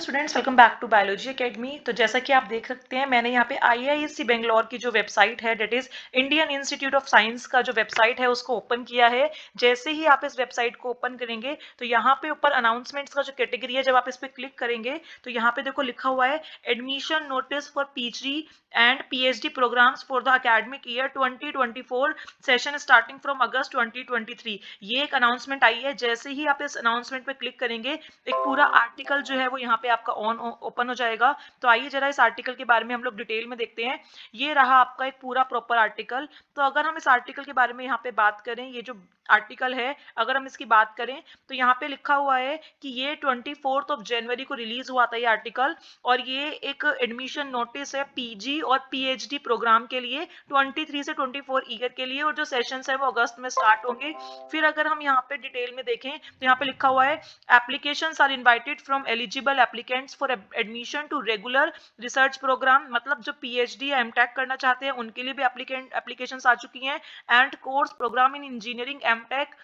Students, welcome back to biology academy. तो जैसा कि आप देख सकते हैं, मैंने यहाँ पे आईआईएससी बेंगलोर की जो वेबसाइट है, that is Indian Institute of Science का जो वेबसाइट है उसको ओपन किया है। जैसे ही आप इस वेबसाइट को ओपन करेंगे तो यहाँ पे ऊपर अनाउंसमेंट्स का जो कैटेगरी है, जब आप इस पर क्लिक करेंगे तो यहाँ पे देखो लिखा हुआ है admission notice for PG and PhD programmes for the academic year 2024 session starting from August 2023। ये एक अनाउंसमेंट आई है। जैसे ही आप इस अनाउंसमेंट पे क्लिक करेंगे, एक पूरा आर्टिकल जो है वो यहाँ पे आपका ऑन ओपन हो जाएगा। तो आइए जरा इस आर्टिकल के बारे में हम लोग डिटेल में देखते हैं। ये रहा आपका एक पूरा प्रॉपर आर्टिकल। तो अगर हम इस आर्टिकल के बारे में यहाँ पे बात करें, ये जो आर्टिकल है अगर हम इसकी बात करें तो यहाँ पे लिखा हुआ है कि ये 24 जनवरी को रिलीज हुआ था ये आर्टिकल, और ये एक एडमिशन नोटिस है पीजी और पीएचडी प्रोग्राम के लिए 23 से 24 ईयर के लिए, और जो सेशंस है वो अगस्त में स्टार्ट होंगे। फिर अगर हम यहाँ पे डिटेल में देखें तो यहाँ पे लिखा हुआ है applications are invited from eligible applicants for admission to regular research program। मतलब जो पीएचडी या एमटेक करना चाहते हैं उनके लिए भी एप्लीकेशंस आ चुकी हैं। And course program in engineering MTech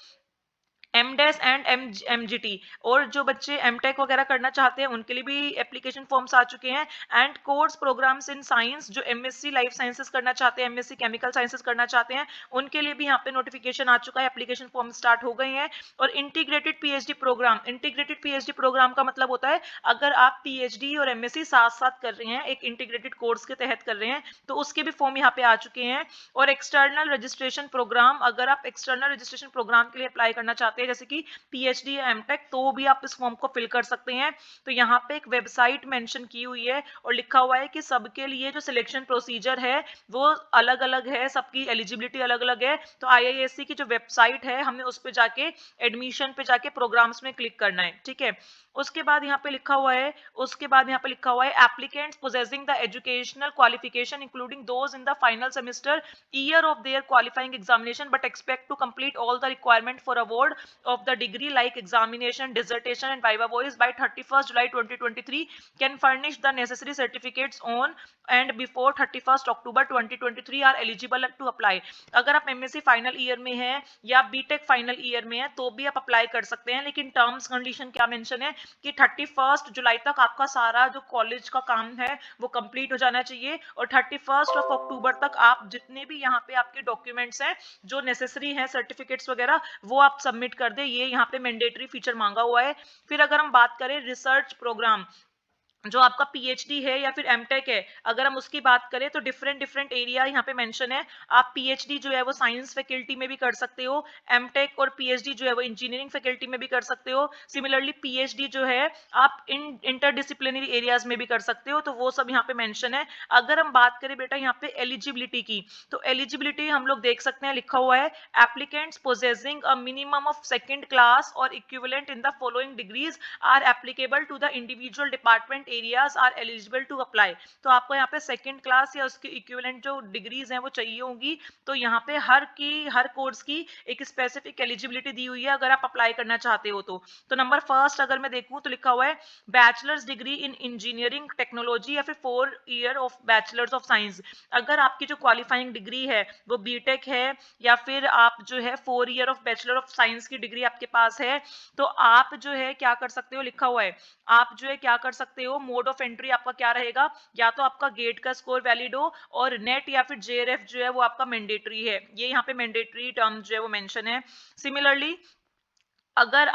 MDes and MGT, और जो बच्चे एमटेक वगैरह करना चाहते हैं उनके लिए भी एप्लीकेशन फॉर्म्स आ चुके हैं। And course programmes in science, जो एमएससी लाइफ साइंसेस करना चाहते हैं, एमएससी केमिकल साइंसेस करना चाहते हैं, उनके लिए भी यहाँ पे नोटिफिकेशन आ चुका है, एप्लीकेशन फॉर्म स्टार्ट हो गए हैं। और integrated PhD programme, integrated PhD programme का मतलब होता है अगर आप पीएचडी और एमएससी साथ साथ कर रहे हैं, एक इंटीग्रेटेड कोर्स के तहत कर रहे हैं, तो उसके भी फॉर्म यहाँ पे आ चुके हैं। और एक्सटर्नल रजिस्ट्रेशन प्रोग्राम, अगर आप एक्सटर्नल रजिस्ट्रेशन प्रोग्राम के लिए अप्लाई करना चाहते हैं जैसे कि पीएचडी या एमटेक, तो भी आप इस फॉर्म को फिल कर सकते हैं। तो यहाँ पे एक वेबसाइट मेंशन की हुई है और लिखा हुआ है कि सबके लिए जो सिलेक्शन प्रोसीजर है वो अलग अलग है, सबकी एलिजिबिलिटी अलग अलग है। तो आईआईएससी की जो वेबसाइट है, हमें उस पे जाके एडमिशन पे जाके प्रोग्राम्स में क्लिक करना है, ठीक है। उसके बाद यहाँ पे लिखा हुआ है, applicants possessing the educational qualification including those in the final semester year of their qualifying examination but expect to complete all the requirement for award of the degree like examination, dissertation and viva voice by 31st July 2023 can furnish the necessary certificates on and before 31st October 2023 are eligible to apply। अगर आप MSc final year में हैं या BTech final year में हैं तो भी आप अप्लाई कर सकते हैं, लेकिन टर्म्स कंडीशन क्या मेंशन है कि 31 जुलाई तक आपका सारा जो कॉलेज का काम है वो कंप्लीट हो जाना चाहिए, और 31 अक्टूबर तक आप जितने भी यहाँ पे आपके डॉक्यूमेंट्स हैं जो नेसेसरी हैं, सर्टिफिकेट्स वगैरह, वो आप सबमिट कर दे। ये यहाँ पे मैंडेटरी फीचर मांगा हुआ है। फिर अगर हम बात करें रिसर्च प्रोग्राम, जो आपका पीएचडी है या फिर एमटेक है, अगर हम उसकी बात करें तो डिफरेंट डिफरेंट एरिया यहाँ पे मेंशन है। आप पीएचडी जो है वो साइंस फैकल्टी में भी कर सकते हो, एमटेक और पीएचडी जो है वो इंजीनियरिंग फैकल्टी में भी कर सकते हो। सिमिलरली पीएचडी जो है आप इन इंटरडिसिप्लिनरी एरियाज में भी कर सकते हो, तो वो सब यहाँ पे मेंशन है। अगर हम बात करें बेटा यहाँ पे एलिजिबिलिटी की, तो एलिजिबिलिटी हम लोग देख सकते हैं, लिखा हुआ है applicants possessing a minimum of second class और equivalent in the following degrees are applicable to the individual department areas are eligible to apply. तो आपको यहाँ पे सेकंड क्लास या उसके इक्विवेलेंट जो डिग्रीज हैं वो चाहिए होंगी। तो यहाँ पे हर कोर्स की एक स्पेसिफिक एलिजिबिलिटी दी हुई है अगर आप अप्लाई करना चाहते हो तो नंबर फर्स्ट अगर मैं देखूं तो लिखा हुआ है bachelors degree in engineering technology या फिर 4 year of bachelors of science. अगर आपकी जो क्वालिफाइंग डिग्री है वो बीटेक है या फिर आप जो है 4 year of bachelor of science की डिग्री आपके पास है, तो आप जो है क्या कर सकते हो, लिखा हुआ है आप जो है क्या कर सकते हो, मोड ऑफ एंट्री आपका क्या रहेगा, या तो आपका गेट का स्कोर वैलिड हो और नेट या फिर जेआरएफ जो है वो आपका मैंडेटरी है। ये यहाँ पे मैंडेटरी टर्म जो है वो मेंशन है। सिमिलरली अगर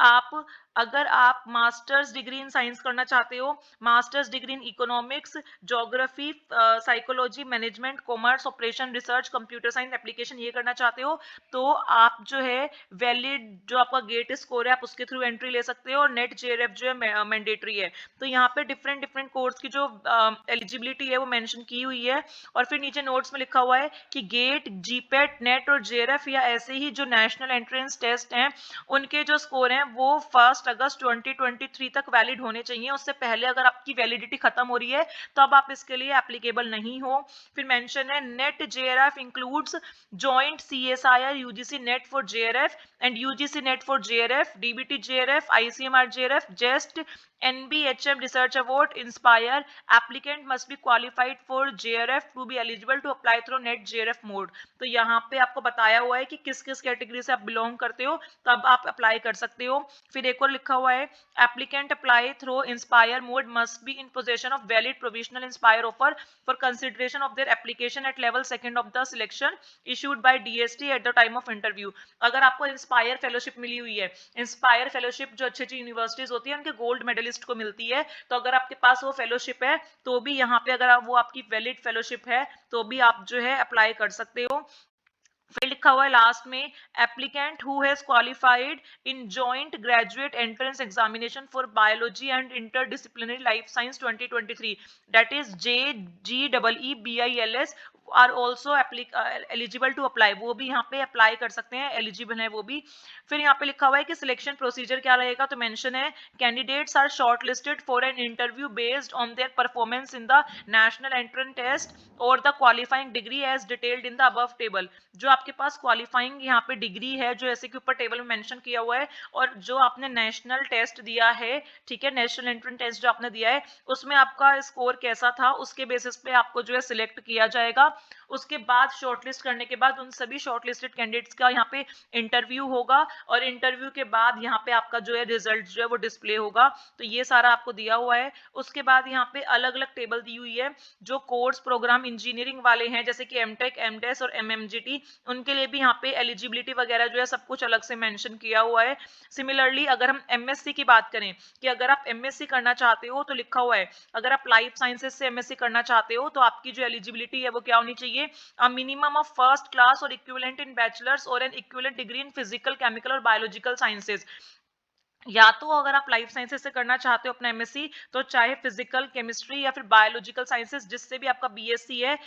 आप मास्टर्स डिग्री इन साइंस करना चाहते हो, masters degree in economics, geography, psychology, management, commerce, operation, research, computer science, application, ये करना चाहते हो, तो आप जो है वैलिड जो आपका गेट स्कोर है आप उसके थ्रू एंट्री ले सकते हो, और नेट जेआरएफ जो है मैंडेटरी है। तो यहाँ पे डिफरेंट डिफरेंट कोर्स की जो एलिजिबिलिटी है वो मेंशन की हुई है। और फिर नीचे नोट्स में लिखा हुआ है कि गेट, जीपेट, नेट और जेआरएफ या ऐसे ही जो नेशनल एंट्रेंस टेस्ट हैं उनके जो स्कोर हैं वो 1 अगस्त 2023 तक वैलिड होने चाहिए। उससे पहले अगर आपकी वैलिडिटी खत्म हो रही है तो अब आप इसके लिए एप्लीकेबल नहीं हो। फिर मेंशन है net JRF includes joint CSIR UGC net for JRF and UGC NET for JRF, DBT JRF, ICMR JRF, JEST, NBHM Research Award, Inspire. Applicant must be qualified for JRF to be eligible to apply through NET JRF mode. तो यहाँ पे आपको बताया हुआ है कि किस किस कैटेगरी से आप बिलोंग करते हो तब आप अप्लाई कर सकते हो. फिर एक और लिखा हुआ है, applicant apply through inspire mode must be in possession of valid provisional inspire offer for consideration of their application at level second of the selection issued by DST at the time of interview. अगर आपको inspire fellowship मिली हुई है, inspire fellowship जो अच्छी अच्छी universities होती है उनके गोल्ड मेडलिस्ट को मिलती है, तो अगर आपके पास वो फेलोशिप है तो भी यहाँ पे अगर वो आपकी वैलिड फेलोशिप है तो भी आप जो है अप्लाई कर सकते हो. फिर लिखा हुआ है लास्ट में, applicant who has qualified in joint graduate entrance examination for biology and interdisciplinary life science 2023 that is JEEBILS are also eligible to apply. वो भी यहाँ पे अप्लाई कर सकते हैं, एलिजिबल है वो भी. फिर यहाँ पे लिखा हुआ है कि सिलेक्शन प्रोसीजर क्या रहेगा, तो मेंशन है, candidates are shortlisted for an interview based on their performance in the national entrance test और the qualifying degree as detailed in the above table. जो आपके पास क्वालिफाइंग यहाँ पे डिग्री है जो ऐसे के ऊपर टेबल में मेंशन किया हुआ है, और जो आपने नेशनल टेस्ट दिया है, ठीक है, नेशनल एंट्रेंस टेस्ट जो आपने दिया है उसमें आपका स्कोर कैसा था, उसके बेसिस पे आपको जो है सिलेक्ट किया जाएगा. उसके बाद शॉर्टलिस्ट करने के बाद उन सभी शॉर्टलिस्टेड कैंडिडेट्स का यहाँ पे इंटरव्यू होगा, और इंटरव्यू के बाद यहाँ पे आपका जो है रिजल्ट जो है वो डिस्प्ले होगा. तो ये सारा आपको दिया हुआ है. उसके बाद यहाँ पे अलग अलग टेबल दी हुई है. जो कोर्स प्रोग्राम इंजीनियरिंग वाले हैं जैसे कि MTech, MDes और MMGT, उनके लिए भी यहाँ पे एलिजिबिलिटी वगैरह जो है सब कुछ अलग से मेंशन किया हुआ है. सिमिलरली अगर हम MSc की बात करें कि अगर आप MSc करना चाहते हो तो लिखा हुआ है, अगर आप लाइफ साइंसेज से MSc करना चाहते हो तो आपकी जो एलिजिबिलिटी है वो क्या होनी चाहिए, a minimum of first class or equivalent in bachelor's or an equivalent degree in physical, chemical or biological sciences. या तो अगर आप लाइफ साइंसेज से करना चाहते हो अपना MSc, तो चाहे फिजिकल केमिस्ट्री या फिर बायोलॉजिकल साइंसेज जिससे भी आपका BSc है,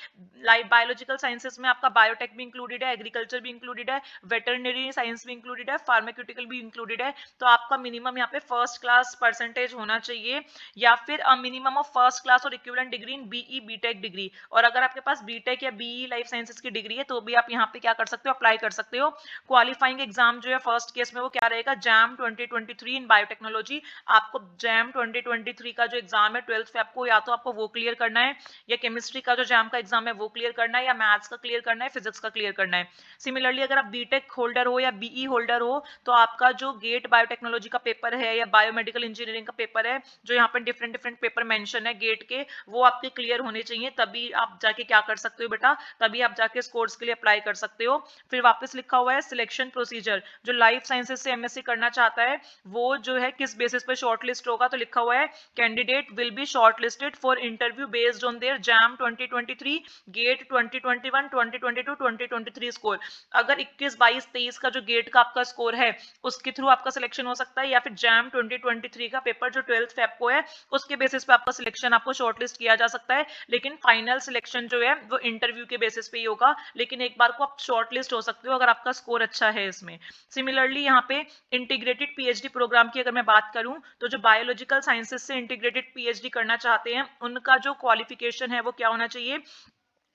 बायोलॉजिकल साइंसेज में आपका बायोटेक भी इंक्लूडेड है, एग्रीकल्चर भी इंक्लूडेड है, वेटरनरी साइंस भी इंक्लूडेड है, फार्माक्यूटिकल भी इंक्लूडेड है. तो आपका मिनिमम यहाँ पे फर्स्ट क्लास परसेंटेज होना चाहिए, या फिर मिनिमम ऑफ फर्स्ट क्लास और equivalent degree in BE BTech degree. और अगर आपके पास BTech या BE लाइफ साइंसेज की डिग्री है तो भी आप यहाँ पे क्या कर सकते हो, अप्लाई कर सकते हो. क्वालिफाइंग एग्जाम जो है फर्स्ट केस में वो क्या रहेगा, JAM 2023 इन बायोटेक्नोलॉजी. आपको JAM 2023 का जो एग्जाम है 12th फेब को, या तो आपको वो क्लियर करना है, या केमिस्ट्री का जो JAM का एग्जाम है वो क्लियर करना है, या मैथ्स का क्लियर करना है, फिजिक्स का क्लियर करना है. सिमिलरली अगर आप BTech होल्डर हो या BE होल्डर हो तो आपका जो गेट बायोटेक्नोलॉजी का पेपर है या बायोमेडिकल इंजीनियरिंग का पेपर है, जो यहाँ पे डिफरेंट डिफरेंट पेपर मेंशन है गेट के, वो आपके क्लियर होने चाहिए, तभी आप जाके क्या कर सकते हो बेटा, तभी आप जाके इस कोर्स के लिए अप्लाई कर सकते हो. फिर वापस लिखा हुआ है सिलेक्शन प्रोसीजर. जो लाइफ साइंसेज से MSc करना चाहता है वो जो है किस बेसिस पे शॉर्टलिस्ट होगा, तो लिखा हुआ है, candidate will be shortlisted for interview based on their JAM 2023, GATE 2021, 2022, 2023 score. अगर 21, 22, 23 का जो गेट का आपका स्कोर है उसके थ्रू आपका सिलेक्शन हो सकता है, या फिर JAM 2023 का पेपर जो 12th फेब को है उसके बेसिस पे आपका सिलेक्शन, आपको शॉर्टलिस्ट किया जा सकता है. लेकिन फाइनल सिलेक्शन जो है वो इंटरव्यू के बेसिस पे ही होगा, लेकिन एक बार को आप शॉर्टलिस्ट हो सकते हो अगर आपका स्कोर अच्छा है इसमें. सिमिलरली यहाँ पे इंटीग्रेटेड PhD प्रोग्राम की अगर मैं बात करूं तो जो बायोलॉजिकल साइंसेज से इंटीग्रेटेड PhD करना चाहते हैं उनका जो क्वालिफिकेशन है वो क्या होना चाहिए,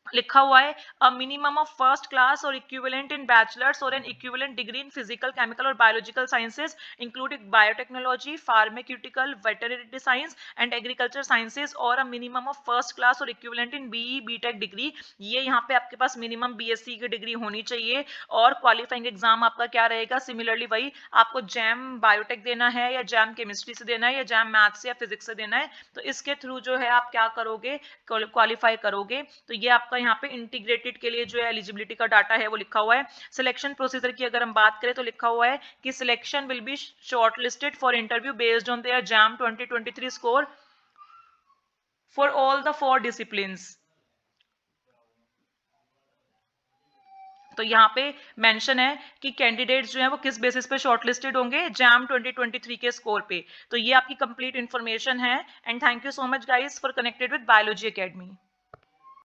लिखा हुआ है, a minimum of first class और इक्विवेलेंट इन बैचलर्स और an equivalent degree in physical, chemical और biological sciences including biotechnology, pharmaceutical, veterinary science and agriculture sciences, और a minimum of first class और equivalent in BE BTech degree. ये यहाँ पे आपके पास मिनिमम BSc की डिग्री होनी चाहिए. और क्वालिफाइंग एग्जाम आपका क्या रहेगा, सिमिलरली वही आपको JAM बायोटेक देना है, या JAM केमिस्ट्री से देना है, या JAM मैथ्स या फिजिक्स से देना है. तो इसके थ्रू जो है आप क्या करोगे, क्वालिफाई करोगे. तो ये आपका यहाँ पे इंटीग्रेटेड के लिए जो है एलिजिबिलिटी का डाटा है वो लिखा हुआ है. सिलेक्शन प्रोसीजर की अगर हम बात करें तो लिखा हुआ है कि selection will be shortlisted for interview based on their JAM 2023 score for all the 4 disciplines. तो यहाँ पे मेंशन है कि कैंडिडेट्स जो है वो किस बेसिस पे शॉर्टलिस्टेड होंगे, JAM 2023 के स्कोर पे. तो ये आपकी कंप्लीट इन्फॉर्मेशन है. And thank you so much guys for connected with biology academy.